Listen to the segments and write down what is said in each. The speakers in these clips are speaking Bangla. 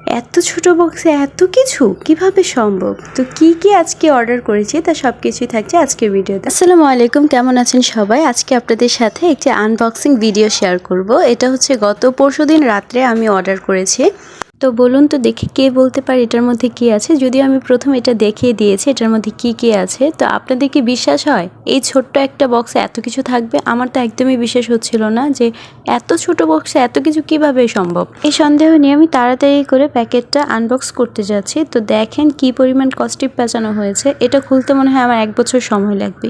এত ছোট বক্সে এত কিছু কিভাবে সম্ভব? তো কি আজকে অর্ডার করেছি তা সব কিছুই থাকছে আজকের ভিডিওতে। আসসালামু আলাইকুম, কেমন আছেন সবাই? আজকে আপনাদের সাথে একটি আনবক্সিং ভিডিও শেয়ার করব। এটা হচ্ছে গত পরশুদিন রাত্রে আমি অর্ডার করেছি। তো বলুন তো দেখি কে বলতে পারে এটার মধ্যে কি আছে। যদিও আমি প্রথম এটা দেখিয়ে দিয়েছি এটার মধ্যে কি আছে। তো আপনাদের কি বিশ্বাস হয় এই ছোট্ট একটা বক্সে এত কিছু থাকবে? আমার তো একদমই বিশ্বাস হচ্ছিল না যে এত ছোট বক্সে এত কিছু কিভাবে সম্ভব। এই সন্দেহ নিয়ে আমি তাড়াতাড়ি করে প্যাকেটটা আনবক্স করতে যাচ্ছি। তো দেখেন কি পরিমাণ কস্টিপ পেঁচানো হয়েছে। এটা খুলতে মনে হয় আমার 1 বছর সময় লাগবে,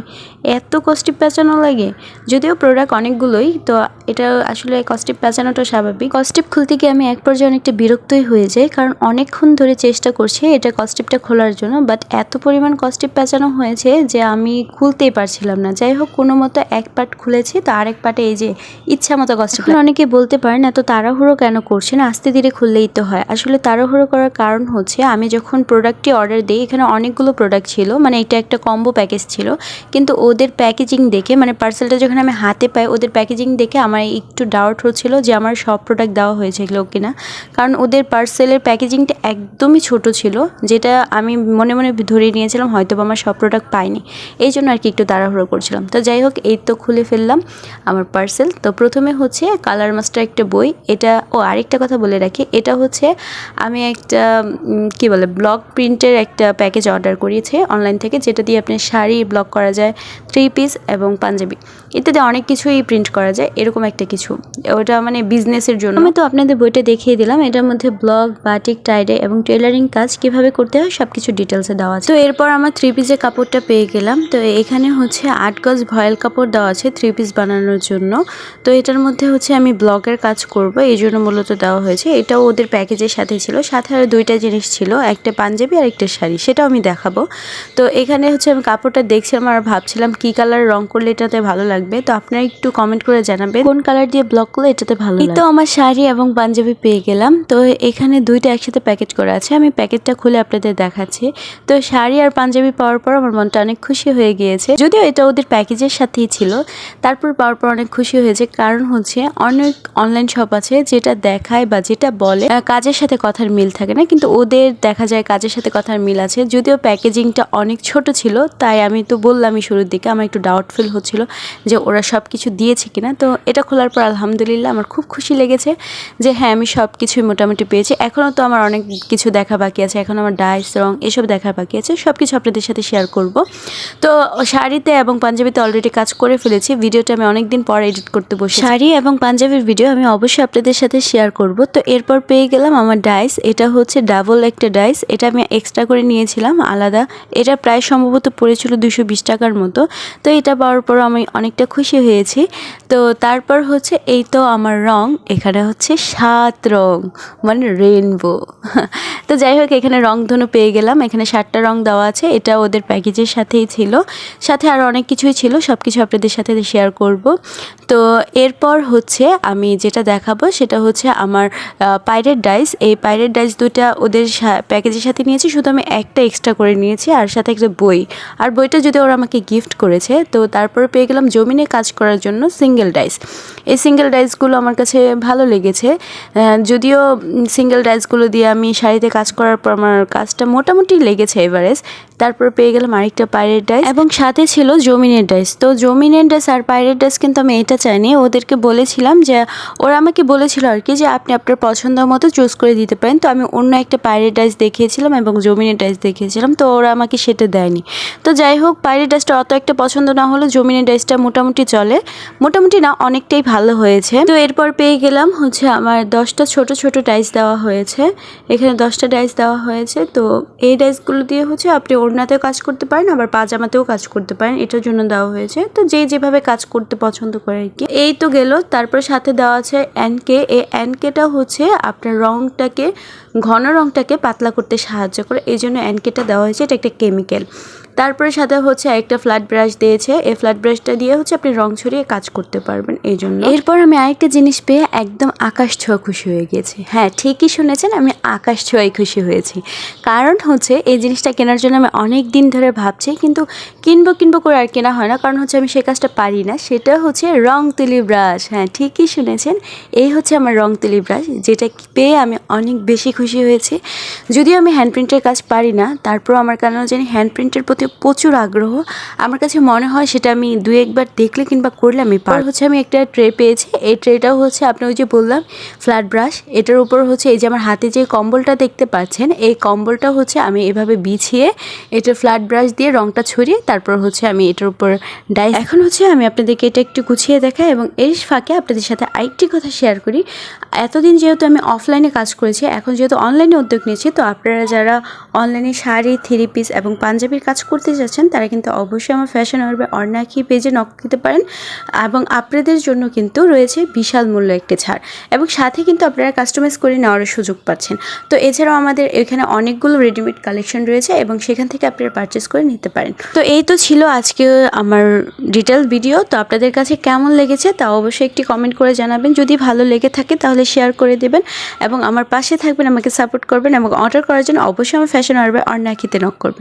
এত কস্টিপ পেঁচানো লাগে। যদিও প্রোডাক্ট অনেকগুলোই, তো এটা আসলে কস্টিপ পেঁচানোটা স্বাভাবিক। কস্টিপ খুলতে গিয়ে আমি এক পর্যায়ে অনেকটা বিরক্তই হয়ে যাই, কারণ অনেকক্ষণ ধরে চেষ্টা করছি এটা কস্টিপটা খোলার জন্য, বাট এত পরিমাণ কস্টিপ পেঁচানো হয়েছে যে আমি খুলতেই পারছিলাম না। যাই হোক, কোনো মতো এক পার্ট খুলেছি, তো আরেক পার্টে এই যে ইচ্ছা মতো কস্টিপ। অনেকে বলতে পারেন এত তাড়াহুড়ো কেন করছেন, আস্তে ধীরে খুললেই তো হয়। আসলে তাড়াহুড়ো করার কারণ হচ্ছে আমি যখন প্রোডাক্টটি অর্ডার দিই, এখানে অনেকগুলো প্রোডাক্ট ছিল, মানে এটা একটা কম্বো প্যাকেজ ছিল, কিন্তু ওদের প্যাকেজিং দেখে, মানে পার্সেলটা যখন আমি হাতে পাই ওদের প্যাকেজিং দেখে আমার একটু ডাউট হচ্ছিল যে আমার সব প্রোডাক্ট দেওয়া হয়েছিল কিনা। কারণ ওদের পার্সেলের প্যাকেজিংটা একদমই ছোট ছিল, যেটা আমি মনে মনে ধরে নিয়েছিলাম হয়তো আমার সব প্রোডাক্ট পাইনি, এই জন্য আর কি একটু তাড়াহুড়ো করছিলাম। তো যাই হোক, এই তো খুলে ফেললাম আমার পার্সেল। তো প্রথমে হচ্ছে কালার মাস্টার একটা বই। এটা আরেকটা কথা বলে রাখি, এটা হচ্ছে আমি একটা কি বলে ব্লক প্রিন্টের একটা প্যাকেজ অর্ডার করিয়েছি অনলাইন থেকে, যেটা দিয়ে আপনি শাড়ি ব্লক করা যায়, 3 পিস এবং পাঞ্জাবি ইত্যাদি অনেক কিছুই প্রিন্ট করা যায়, এরকম একটা কিছু। ওটা মানে বিজনেসের জন্য। আমি তো আপনাদের বইটা দেখিয়ে দিলাম, এটার মধ্যে ব্লক, বাটিক, টাইডে এবং টেলারিং কাজ কিভাবে করতে হয় সব কিছু ডিটেলসে দেওয়া আছে। তো এরপর আমার 3 পিসের কাপড়টা পেয়ে গেলাম। তো এখানে হচ্ছে 8 গজ ভয়েল কাপড় দেওয়া আছে 3 পিস বানানোর জন্য। তো এটার মধ্যে হচ্ছে আমি ব্লকের কাজ করব, এই জন্য মূলত দেওয়া হয়েছে। এটাও ওদের প্যাকেজের সাথে ছিল, সাথে আরও 2টা জিনিস ছিল, একটা পাঞ্জাবি আর একটা শাড়ি, সেটাও আমি দেখাবো। তো এখানে হচ্ছে আমি কাপড়টা দেখছিলাম আর ভাবছিলাম কি কালার রং করলে এটাতে ভালো লাগবে। তো আপনারা একটু কমেন্ট করে জানাবেন কোন কালার দিয়ে ব্লক করলে এটাতে ভালো লাগবে। তো আমার শাড়ি এবং পাঞ্জাবি পেয়ে গেলাম। তো এখানে 2টা একসাথে প্যাকেট করা আছে, আমি প্যাকেটটা খুলে আপনাদের দেখাচ্ছি। তো শাড়ি আর পাঞ্জাবি পাওয়ার পর আমার মনটা অনেক খুশি হয়ে গিয়েছে, যদিও এটা ওদের প্যাকেজের সাথেই ছিল, তারপর পাওয়ার পর অনেক খুশি হয়েছে। কারণ হচ্ছে অনেক অনলাইন শপ আছে যেটা দেখায় বা যেটা বলে কাজের সাথে কথার মিল থাকে না, কিন্তু ওদের দেখা যায় কাজের সাথে কথার মিল আছে। যদিও প্যাকেজিংটা অনেক ছোট ছিল, তাই আমি তো বললামই শুরুর দিকে আমার একটু ডাউট ফিল হচ্ছিল যে ওরা সব কিছু দিয়েছে কিনা। তো এটা খোলার পর আলহামদুলিল্লাহ আমার খুব খুশি লেগেছে যে হ্যাঁ, আমি সব কিছুই মোটামুটি পেয়েছি। এখনও তো আমার অনেক কিছু দেখা বাকি আছে, এখন আমার ডাইস, রং এসব দেখা বাকি আছে, সব কিছু আপনাদের সাথে শেয়ার করব। তো শাড়িতে এবং পাঞ্জাবিতে অলরেডি কাজ করে ফেলেছি, ভিডিওটা আমি অনেকদিন পর এডিট করতে বসে। শাড়ি এবং পাঞ্জাবির ভিডিও আমি অবশ্যই আপনাদের সাথে শেয়ার করব। তো এরপর পেয়ে গেলাম আমার ডাইস। এটা হচ্ছে ডাবল একটা ডাইস, এটা আমি এক্সট্রা করে নিয়েছিলাম আলাদা। এটা প্রায় সম্ভবত পড়েছিল 220 টাকার মতো। তো এটা পাওয়ার পর আমি অনেকটা খুশি হয়েছি। তো তারপর হচ্ছে এই তো আমার রং, এখানে হচ্ছে 7 রং, মানে রেইনবো। তো যাই হোক, এখানে রংধনু পেয়ে গেলাম, এখানে 7টা রং দেওয়া আছে, এটা ওদের প্যাকেজের সাথেই ছিল, সাথে আরও অনেক কিছুই ছিল, সব কিছু আপনাদের সাথে শেয়ার করব। তো এরপর হচ্ছে আমি যেটা দেখাবো সেটা হচ্ছে আমার পাইরেট ডাইস। এই পাইরেট ডাইস 2টা ওদের প্যাকেজের সাথে নিয়েছি, শুধু আমি একটা এক্সট্রা করে নিয়েছি, আর সাথে একটা বই। আর বইটা যদি ওরা আমাকে গিফট করেছে। তো তারপরে পেয়ে গেলাম জমিনে কাজ করার জন্য সিঙ্গেল ডাইস। এই সিঙ্গেল ডাইসগুলো আমার কাছে ভালো লেগেছে, যদিও সিঙ্গেল ডাইসগুলো দিয়ে আমি শাড়িতে কাজ করার পর আমার কাজটা মোটামুটি লেগেছে এভারেজ। তারপর পেয়ে গেলাম আরেকটা পাইরেট ডাইস এবং সাথে ছিল জমিনের ডাইস। তো জমিনের ডাইস আর পাইরেট ডাইস কিন্তু আমি এটা চাইনি, ওদেরকে বলেছিলাম যে ওরা আমাকে বলেছিল আর কি যে আপনি আপনার পছন্দ মতো চুজ করে দিতে পারেন। তো আমি অন্য একটা পাইরেট ডাইস দেখিয়েছিলাম এবং জমিনের ডাইস দেখিয়েছিলাম, তো ওরা আমাকে সেটা দেয়নি। তো যাই হোক, পাইরেট ডাইসটা অত একটা পছন্দ না হলেও জমিনের ডাইসটা মোটামুটি চলে, মোটামুটি না অনেকটাই ভালো হয়েছে। তো এরপর পেয়ে গেলাম হচ্ছে আমার 10টা ছোট ছোট ডাইস দেওয়া হয়েছে, এখানে 10টা ডাইস দেওয়া হয়েছে। তো এই ডাইসগুলো দিয়ে হচ্ছে আপনি ওড়নাতেও কাজ করতে পারেন, আবার পাজামাতেও কাজ করতে পারেন, এটার জন্য দেওয়া হয়েছে। তো যে যেভাবে কাজ করতে পছন্দ করে আর কি। এই তো গেল, তারপর সাথে দেওয়া আছে এনকে। এই এনকেটা হচ্ছে আপনার রংটাকে, ঘন রংটাকে পাতলা করতে সাহায্য করে, এই জন্য এনকেটা দেওয়া হয়েছে, এটা একটা কেমিক্যাল। তারপরে সাথে হচ্ছে একটা ফ্ল্যাট ব্রাশ দিয়েছে, এই ফ্ল্যাট ব্রাশটা দিয়ে হচ্ছে আপনি রং ছড়িয়ে কাজ করতে পারবেন এই জন্য। এরপর আমি আরেকটা জিনিস পেয়ে একদম আকাশ ছোঁয়া খুশি হয়ে গেছি। হ্যাঁ, ঠিকই শুনেছেন, আমি আকাশ ছোঁয়াই খুশি হয়েছি। কারণ হচ্ছে এই জিনিসটা কেনার জন্য আমি অনেক দিন ধরে ভাবছি, কিন্তু কিনবো করে আর কেনা হয় না, কারণ হচ্ছে আমি সে কাজটা পারি না। সেটা হচ্ছে রং তুলি ব্রাশ। হ্যাঁ, ঠিকই শুনেছেন, এই হচ্ছে আমার রং তুলি ব্রাশ, যেটা পেয়ে আমি অনেক বেশি খুশি হয়েছি। যদিও আমি হ্যান্ড প্রিন্টের কাজ পারি না, তারপর আমার কেন জানি হ্যান্ড প্রিন্টের প্রতি প্রচুর আগ্রহ। আমার কাছে মনে হয় সেটা আমি 2-1 বার দেখলে কিংবা করলে আমি পারবো। হচ্ছে আমি একটা ট্রে পেয়েছি, এই ট্রেটাও হচ্ছে আপনি ওই যে বললাম ফ্ল্যাট ব্রাশ, এটার উপর হচ্ছে এই যে আমার হাতে যে কম্বলটা দেখতে পাচ্ছেন, এই কম্বলটা হচ্ছে আমি এভাবে বিছিয়ে এটা ফ্ল্যাট ব্রাশ দিয়ে রংটা ছড়িয়ে তারপর হচ্ছে আমি এটার উপর ডাই। এখন হচ্ছে আমি আপনাদেরকে এটা একটু গুছিয়ে দেখাই এবং এর ফাঁকে আপনাদের সাথে আরেকটি কথা শেয়ার করি। এতদিন যেহেতু আমি অফলাইনে কাজ করেছি, এখন যেহেতু অনলাইনে উদ্যোগ নিয়েছি, তো আপনারা যারা অনলাইনে শাড়ি, 3 পিস এবং পাঞ্জাবির কাজ করতে যাচ্ছেন তারা কিন্তু অবশ্যই আমার ফ্যাশন আরবে অর্ণাকি পেজে নক দিতে পারেন, এবং আপনাদের জন্য কিন্তু রয়েছে বিশাল মূল্য একটি ছাড়, এবং সাথে কিন্তু আপনারা কাস্টমাইজ করে নেওয়ারও সুযোগ পাচ্ছেন। তো এছাড়াও আমাদের এখানে অনেকগুলো রেডিমেড কালেকশন রয়েছে এবং সেখান থেকে আপনারা পারচেস করে নিতে পারেন। তো এই তো ছিল আজকে আমার ডিটেল ভিডিও। তো আপনাদের কাছে কেমন লেগেছে তা অবশ্যই একটি কমেন্ট করে জানাবেন। যদি ভালো লেগে থাকে তাহলে শেয়ার করে দেবেন এবং আমার পাশে থাকবেন, আমাকে সাপোর্ট করবেন, এবং অর্ডার করার জন্য অবশ্যই আমার ফ্যাশন আরবে অর্ণাকিতে নক করবেন।